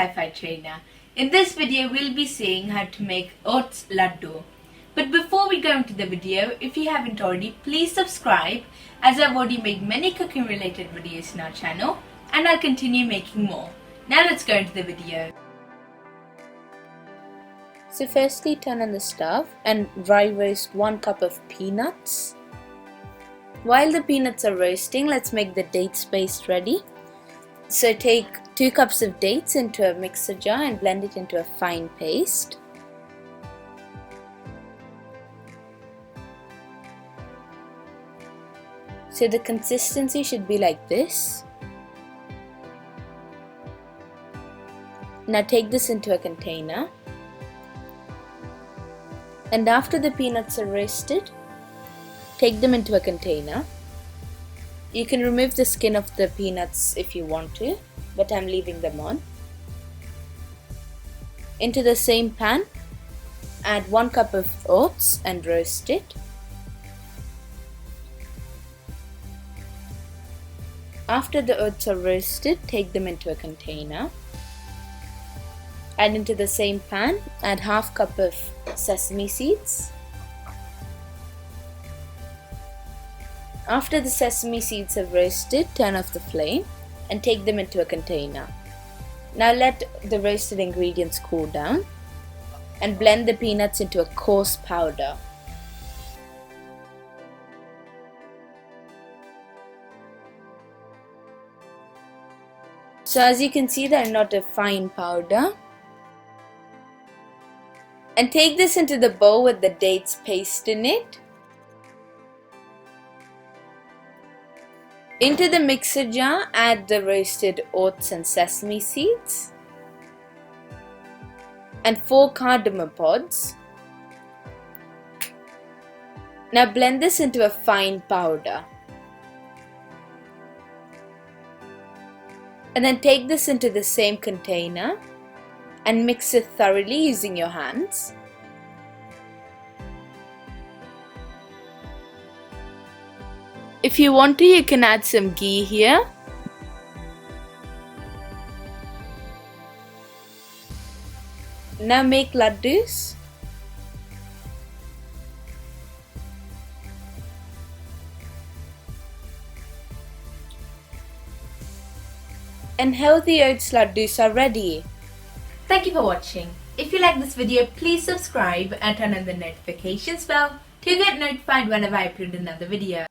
Hi5 trainer. In this video we'll be seeing how to make oats laddu. But before we go into the video, if you haven't already, please subscribe, as I've already made many cooking related videos in our channel and I'll continue making more. Now let's go into the video. So firstly, turn on the stove and dry roast 1 cup of peanuts. While the peanuts are roasting, let's make the dates paste ready. So take 2 cups of dates into a mixer jar and blend it into a fine paste. So the consistency should be like this. Now take this into a container. And after the peanuts are roasted, take them into a container. You can remove the skin of the peanuts if you want to, but I'm leaving them on. Into the same pan, add 1 cup of oats and roast it. After the oats are roasted, take them into a container. Add into the same pan, add half cup of sesame seeds. After the sesame seeds have roasted, turn off the flame and take them into a container. Now let the roasted ingredients cool down and blend the peanuts into a coarse powder. So as you can see, they're not a fine powder. And take this into the bowl with the dates paste in it. Into the mixer jar, add the roasted oats and sesame seeds and 4 cardamom pods. Now blend this into a fine powder. And then take this into the same container and mix it thoroughly using your hands. If you want to, you can add some ghee here. Now make laddoos. And healthy oats laddoos are ready. Thank you for watching. If you like this video, please subscribe and turn on the notifications bell to get notified whenever I upload another video.